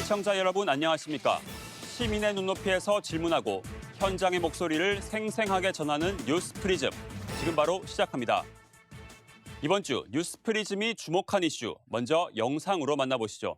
시청자 여러분 안녕하십니까? 시민의 눈높이에서 질문하고 현장의 목소리를 생생하게 전하는 뉴스 프리즘. 지금 바로 시작합니다. 이번 주 뉴스 프리즘이 주목한 이슈, 먼저 영상으로 만나보시죠.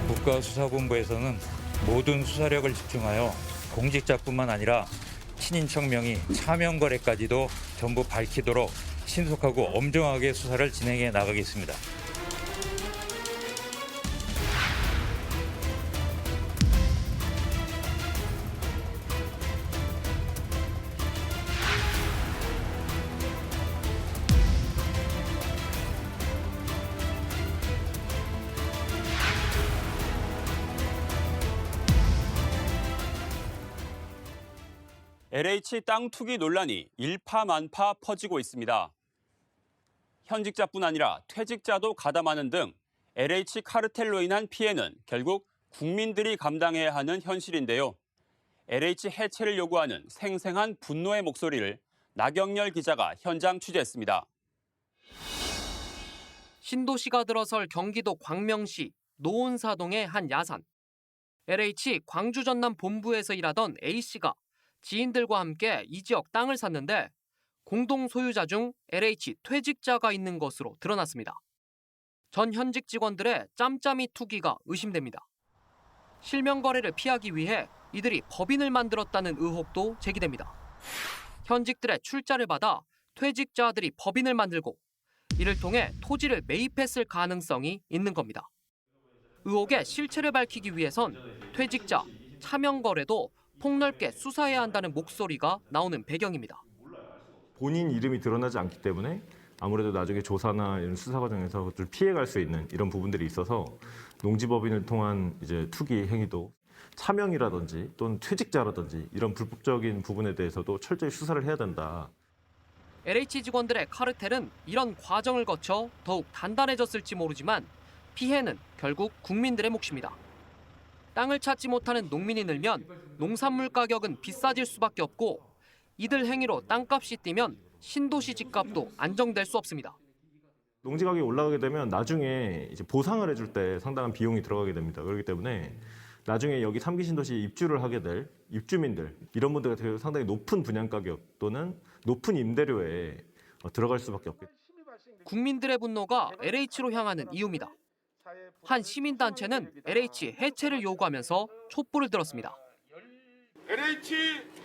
국가수사본부에서는 모든 수사력을 집중하여 공직자뿐만 아니라 친인척 명의 차명 거래까지도 전부 밝히도록 신속하고 엄정하게 수사를 진행해 나가겠습니다. LH 땅 투기 논란이 일파만파 퍼지고 있습니다. 현직자뿐 아니라 퇴직자도 가담하는 등 LH 카르텔로 인한 피해는 결국 국민들이 감당해야 하는 현실인데요. LH 해체를 요구하는 생생한 분노의 목소리를 나경열 기자가 현장 취재했습니다. 신도시가 들어설 경기도 광명시 노원사동의 한 야산. LH 광주 전남 본부에서 일하던 A씨가 지인들과 함께 이 지역 땅을 샀는데 공동 소유자 중 LH 퇴직자가 있는 것으로 드러났습니다. 전 현직 직원들의 짬짬이 투기가 의심됩니다. 실명 거래를 피하기 위해 이들이 법인을 만들었다는 의혹도 제기됩니다. 현직들의 출자를 받아 퇴직자들이 법인을 만들고 이를 통해 토지를 매입했을 가능성이 있는 겁니다. 의혹의 실체를 밝히기 위해선 퇴직자, 차명 거래도 폭넓게 수사해야 한다는 목소리가 나오는 배경입니다. 본인 이름이 드러나지 않기 때문에 아무래도 나중에 조사나 이런 수사 과정에서 그것을 피해갈 수 있는 이런 부분들이 있어서 농지법인을 통한 이제 투기 행위도 차명이라든지 또는 퇴직자라든지 이런 불법적인 부분에 대해서도 철저히 수사를 해야 된다. LH 직원들의 카르텔은 이런 과정을 거쳐 더욱 단단해졌을지 모르지만 피해는 결국 국민들의 몫입니다. 땅을 찾지 못하는 농민이 늘면 농산물 가격은 비싸질 수밖에 없고 이들 행위로 땅값이 뛰면 신도시 집값도 안정될 수 없습니다. 농지 가격이 올라가게 되면 나중에 이제 보상을 해줄 때 상당한 비용이 들어가게 됩니다. 그렇기 때문에 나중에 여기 3기 신도시에 입주를 하게 될 입주민들 이런 분들 같은 경우 상당히 높은 분양 가격 또는 높은 임대료에 들어갈 수밖에 없겠죠. 국민들의 분노가 LH로 향하는 이유입니다. 한 시민단체는 LH 해체를 요구하면서 촛불을 들었습니다. LH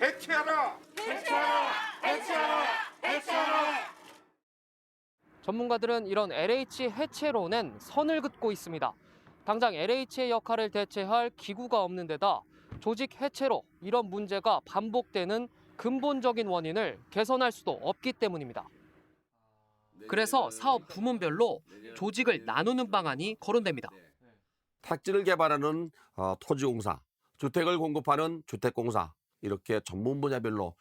해체하라! 해체하라! 해체하라! 해체하라! 전문가들은 이런 LH 해체론엔 선을 긋고 있습니다. 당장 LH의 역할을 대체할 기구가 없는 데다 조직 해체로 이런 문제가 반복되는 근본적인 원인을 개선할 수도 없기 때문입니다. 그래서 사업 부문별로 조직을 나누는 방안이 거론됩니다. 택지를 개발하는 토지공사, 주택을 공급하는 주택공사 이렇게 전문 분야별로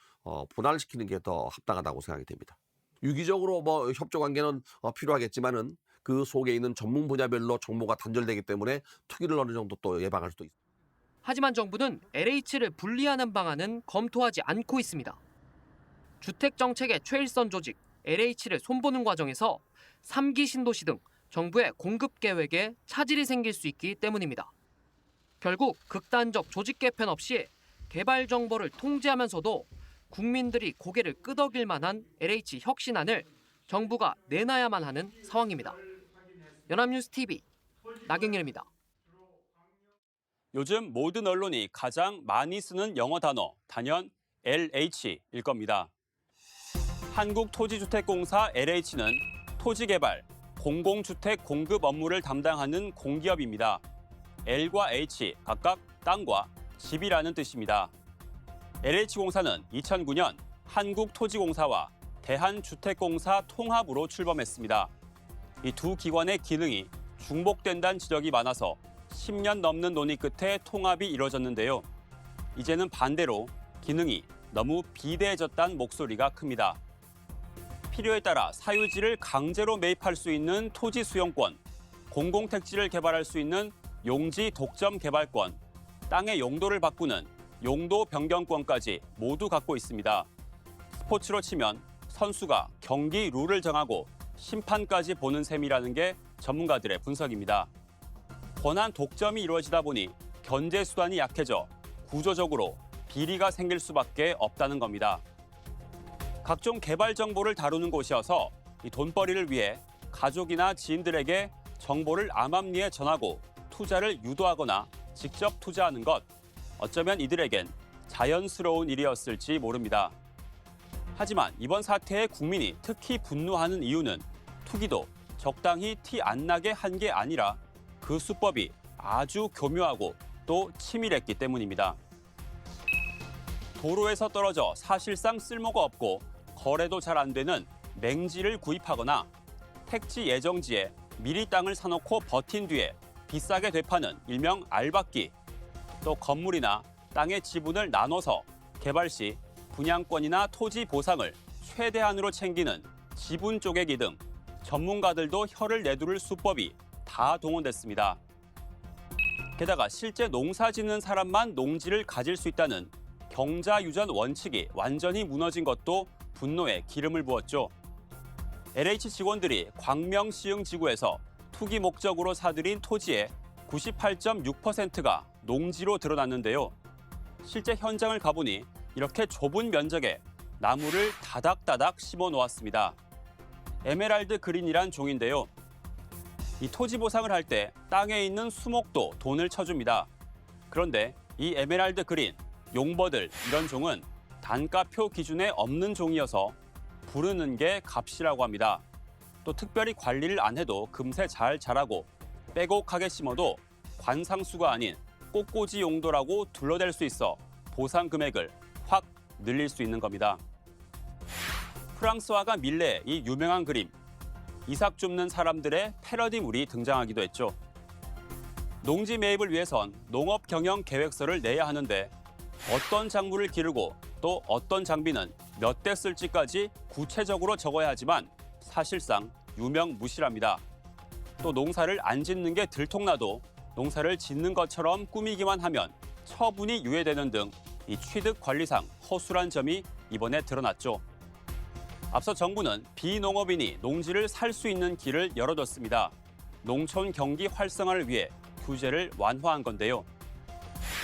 분할시키는 게 더 합당하다고 생각이 됩니다. 유기적으로 협조 관계는 필요하겠지만은 그 속에 있는 전문 분야별로 정보가 단절되기 때문에 투기를 어느 정도 또 예방할 수도 있습니다. 하지만 정부는 LH를 분리하는 방안은 검토하지 않고 있습니다. 주택정책의 최일선 조직 LH를 손보는 과정에서 3기 신도시 등 정부의 공급 계획에 차질이 생길 수 있기 때문입니다. 결국 극단적 조직 개편 없이 개발 정보를 통제하면서도 국민들이 고개를 끄덕일 만한 LH 혁신안을 정부가 내놔야만 하는 상황입니다. 연합뉴스TV 나경열입니다. 요즘 모든 언론이 가장 많이 쓰는 영어 단어, 단연 LH일 겁니다. 한국토지주택공사 LH는 토지개발, 공공주택 공급 업무를 담당하는 공기업입니다. L과 H, 각각 땅과 집이라는 뜻입니다. LH공사는 2009년 한국토지공사와 대한주택공사 통합으로 출범했습니다. 이 두 기관의 기능이 중복된다는 지적이 많아서 10년 넘는 논의 끝에 통합이 이뤄졌는데요. 이제는 반대로 기능이 너무 비대해졌다는 목소리가 큽니다. 필요에 따라 사유지를 강제로 매입할 수 있는 토지 수용권, 공공택지를 개발할 수 있는 용지 독점 개발권, 땅의 용도를 바꾸는 용도 변경권까지 모두 갖고 있습니다. 스포츠로 치면 선수가 경기 룰을 정하고 심판까지 보는 셈이라는 게 전문가들의 분석입니다. 권한 독점이 이루어지다 보니 견제 수단이 약해져 구조적으로 비리가 생길 수밖에 없다는 겁니다. 각종 개발 정보를 다루는 곳이어서 이 돈벌이를 위해 가족이나 지인들에게 정보를 암암리에 전하고 투자를 유도하거나 직접 투자하는 것, 어쩌면 이들에겐 자연스러운 일이었을지 모릅니다. 하지만 이번 사태에 국민이 특히 분노하는 이유는 투기도 적당히 티 안 나게 한 게 아니라 그 수법이 아주 교묘하고 또 치밀했기 때문입니다. 도로에서 떨어져 사실상 쓸모가 없고 거래도 잘 안 되는 맹지를 구입하거나 택지 예정지에 미리 땅을 사놓고 버틴 뒤에 비싸게 되파는 일명 알박기, 또 건물이나 땅의 지분을 나눠서 개발 시 분양권이나 토지 보상을 최대한으로 챙기는 지분 쪼개기 등 전문가들도 혀를 내두를 수법이 다 동원됐습니다. 게다가 실제 농사 짓는 사람만 농지를 가질 수 있다는 경자유전 원칙이 완전히 무너진 것도 분노에 기름을 부었죠. LH 직원들이 광명시흥 지구에서 투기 목적으로 사들인 토지의 98.6%가 농지로 드러났는데요. 실제 현장을 가보니 이렇게 좁은 면적에 나무를 다닥다닥 심어 놓았습니다. 에메랄드 그린이란 종인데요. 이 토지 보상을 할 때 땅에 있는 수목도 돈을 쳐줍니다. 그런데 이 에메랄드 그린, 용버들 이런 종은 단가표 기준에 없는 종이어서 부르는 게 값이라고 합니다. 또 특별히 관리를 안 해도 금세 잘 자라고 빼곡하게 심어도 관상수가 아닌 꽃꽂이 용도라고 둘러댈 수 있어 보상 금액을 확 늘릴 수 있는 겁니다. 프랑스 화가 밀레의 이 유명한 그림, 이삭 줍는 사람들의 패러디물이 등장하기도 했죠. 농지 매입을 위해선 농업 경영 계획서를 내야 하는데 어떤 작물을 기르고 또 어떤 장비는 몇 대 쓸지까지 구체적으로 적어야 하지만 사실상 유명무실합니다. 또 농사를 안 짓는 게 들통나도 농사를 짓는 것처럼 꾸미기만 하면 처분이 유예되는 등 이 취득 관리상 허술한 점이 이번에 드러났죠. 앞서 정부는 비농업인이 농지를 살 수 있는 길을 열어뒀습니다. 농촌 경기 활성화를 위해 규제를 완화한 건데요.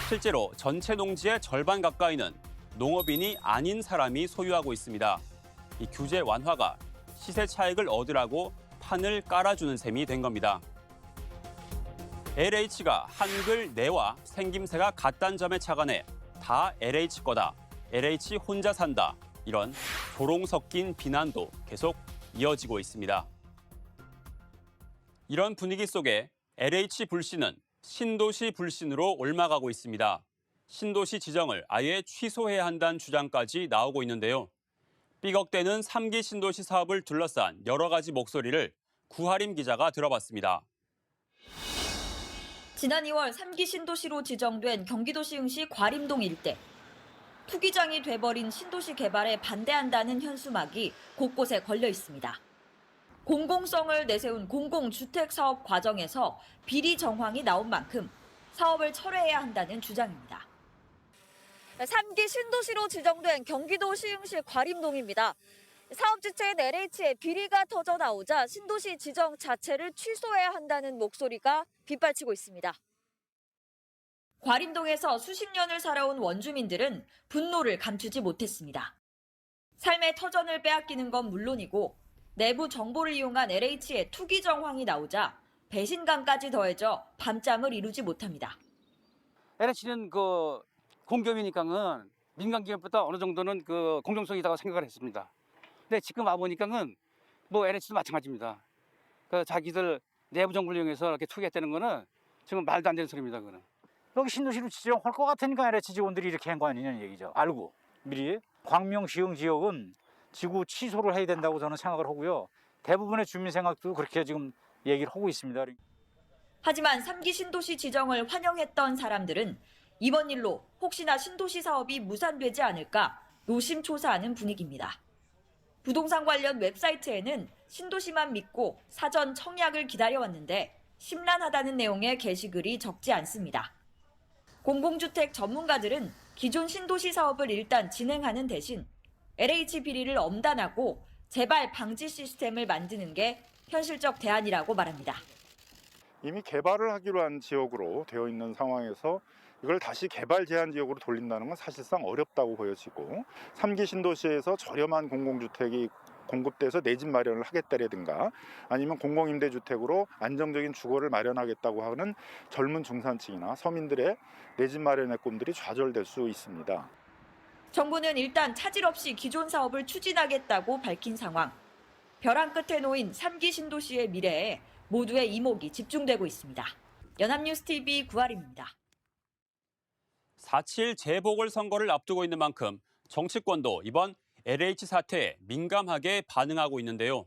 실제로 전체 농지의 절반 가까이는 농업인이 아닌 사람이 소유하고 있습니다. 이 규제 완화가 시세 차익을 얻으라고 판을 깔아주는 셈이 된 겁니다. LH가 한글 내와 생김새가 같다는 점에 착안해 다 LH 거다, LH 혼자 산다, 이런 조롱 섞인 비난도 계속 이어지고 있습니다. 이런 분위기 속에 LH 불신은 신도시 불신으로 옮아가고 있습니다. 신도시 지정을 아예 취소해야 한다는 주장까지 나오고 있는데요. 삐걱대는 3기 신도시 사업을 둘러싼 여러 가지 목소리를 구하림 기자가 들어봤습니다. 지난 2월 3기 신도시로 지정된 경기도 시흥시 과림동 일대. 투기장이 돼버린 신도시 개발에 반대한다는 현수막이 곳곳에 걸려 있습니다. 공공성을 내세운 공공주택 사업 과정에서 비리 정황이 나온 만큼 사업을 철회해야 한다는 주장입니다. 3기 신도시로 지정된 경기도 시흥시 과림동입니다. 사업 주체인 LH에 비리가 터져 나오자 신도시 지정 자체를 취소해야 한다는 목소리가 빗발치고 있습니다. 과림동에서 수십 년을 살아온 원주민들은 분노를 감추지 못했습니다. 삶의 터전을 빼앗기는 건 물론이고 내부 정보를 이용한 LH의 투기 정황이 나오자 배신감까지 더해져 밤잠을 이루지 못합니다. LH는 그 공기업이니까는 민간 기업보다 어느 정도는 그 공정성이 있다고 생각을 했습니다. 근데 지금 와보니까는 뭐 LH도 마찬가지입니다. 그 자기들 내부 정보를 이용해서 이렇게 투기했다는 거는 지금 말도 안 되는 소리입니다. 그거는. 여기 신도시로 지정할 것 같으니까 LH 직원들이 이렇게 한 거 아니냐는 얘기죠. 알고 미리. 광명시흥 지역은 지구 취소를 해야 된다고 저는 생각을 하고요. 대부분의 주민 생각도 그렇게 지금 얘기를 하고 있습니다. 하지만 3기 신도시 지정을 환영했던 사람들은 이번 일로 혹시나 신도시 사업이 무산되지 않을까 노심초사하는 분위기입니다. 부동산 관련 웹사이트에는 신도시만 믿고 사전 청약을 기다려왔는데 심란하다는 내용의 게시글이 적지 않습니다. 공공주택 전문가들은 기존 신도시 사업을 일단 진행하는 대신 LH 비리를 엄단하고 재발 방지 시스템을 만드는 게 현실적 대안이라고 말합니다. 이미 개발을 하기로 한 지역으로 되어 있는 상황에서 이걸 다시 개발 제한 지역으로 돌린다는 건 사실상 어렵다고 보여지고 3기 신도시에서 저렴한 공공주택이 공급돼서 내 집 마련을 하겠다라든가 아니면 공공임대주택으로 안정적인 주거를 마련하겠다고 하는 젊은 중산층이나 서민들의 내 집 마련의 꿈들이 좌절될 수 있습니다. 정부는 일단 차질 없이 기존 사업을 추진하겠다고 밝힌 상황. 벼랑 끝에 놓인 3기 신도시의 미래에 모두의 이목이 집중되고 있습니다. 연합뉴스TV 구아림입니다. 4.7 재보궐선거를 앞두고 있는 만큼 정치권도 이번 LH 사태에 민감하게 반응하고 있는데요.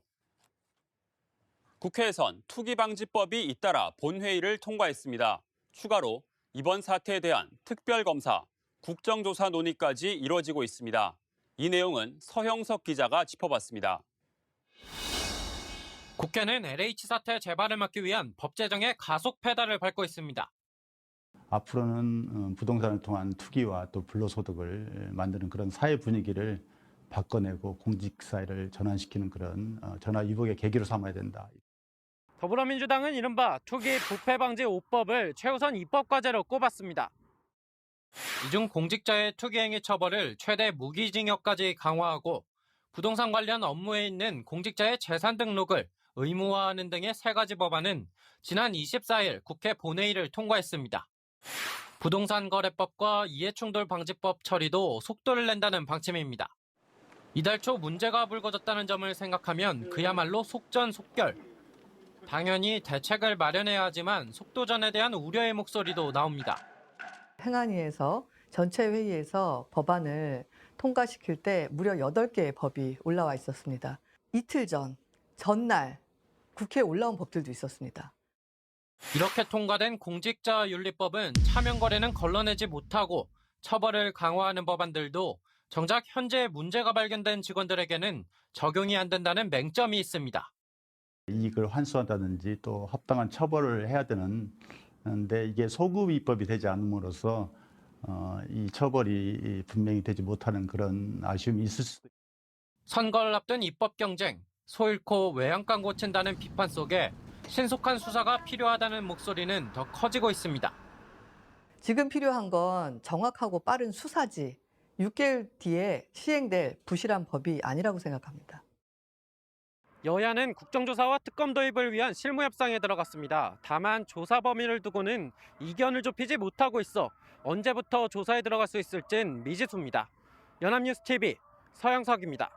국회에선 투기방지법이 잇따라 본회의를 통과했습니다. 추가로 이번 사태에 대한 특별검사, 국정조사 논의까지 이뤄지고 있습니다. 이 내용은 서형석 기자가 짚어봤습니다. 국회는 LH 사태 재발을 막기 위한 법 제정에 가속 페달을 밟고 있습니다. 앞으로는 부동산을 통한 투기와 또 불로소득을 만드는 그런 사회 분위기를 바꿔내고 공직사회를 전환시키는 그런 전화위복의 계기로 삼아야 된다. 더불어민주당은 이른바 투기 부패 방지 5법을 최우선 입법 과제로 꼽았습니다. 이 중 공직자의 투기 행위 처벌을 최대 무기징역까지 강화하고 부동산 관련 업무에 있는 공직자의 재산 등록을 의무화하는 등의 3가지 법안은 지난 24일 국회 본회의를 통과했습니다. 부동산 거래법과 이해충돌 방지법 처리도 속도를 낸다는 방침입니다. 이달 초 문제가 불거졌다는 점을 생각하면 그야말로 속전속결. 당연히 대책을 마련해야 하지만 속도전에 대한 우려의 목소리도 나옵니다. 행안위에서 전체 회의에서 법안을 통과시킬 때 무려 8개의 법이 올라와 있었습니다. 이틀 전날 국회에 올라온 법들도 있었습니다. 이렇게 통과된 공직자윤리법은 차명거래는 걸러내지 못하고 처벌을 강화하는 법안들도 정작 현재 문제가 발견된 직원들에게는 적용이 안 된다는 맹점이 있습니다. 이익을 환수한다든지 또 합당한 처벌을 해야 되는데 이게 소급 입법이 되지 않음으로써 이 처벌이 분명히 되지 못하는 그런 아쉬움이 있을 수도 있습니다. 선거를 앞둔 입법 경쟁, 소 잃고 외양간 고친다는 비판 속에 신속한 수사가 필요하다는 목소리는 더 커지고 있습니다. 지금 필요한 건 정확하고 빠른 수사지 6개월 뒤에 시행될 부실한 법이 아니라고 생각합니다. 여야는 국정조사와 특검 도입을 위한 실무 협상에 들어갔습니다. 다만 조사 범위를 두고는 이견을 좁히지 못하고 있어 언제부터 조사에 들어갈 수 있을진 미지수입니다. 연합뉴스TV 서영석입니다.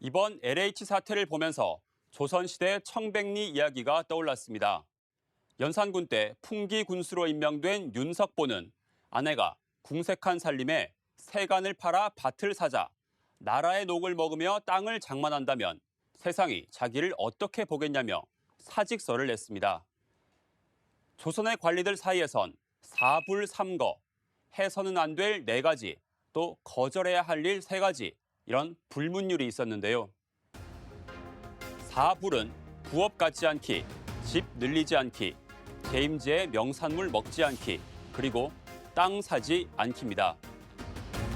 이번 LH 사태를 보면서 조선시대 청백리 이야기가 떠올랐습니다. 연산군 때 풍기 군수로 임명된 윤석보는 아내가 궁색한 살림에 세간을 팔아 밭을 사자 나라의 녹을 먹으며 땅을 장만한다면 세상이 자기를 어떻게 보겠냐며 사직서를 냈습니다. 조선의 관리들 사이에선 사불삼거, 해서는 안 될 4가지, 또 거절해야 할 일 3가지 이런 불문율이 있었는데요. 사불은 부업 갖지 않기, 집 늘리지 않기, 재임제의 명산물 먹지 않기, 그리고 땅 사지 않기입니다.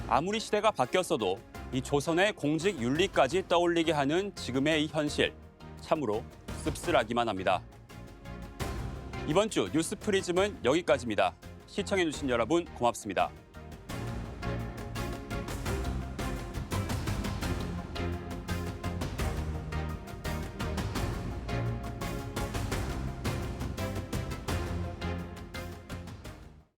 아무리 시대가 바뀌었어도 이 조선의 공직 윤리까지 떠올리게 하는 지금의 이 현실, 참으로 씁쓸하기만 합니다. 이번 주 뉴스 프리즘은 여기까지입니다. 시청해주신 여러분 고맙습니다.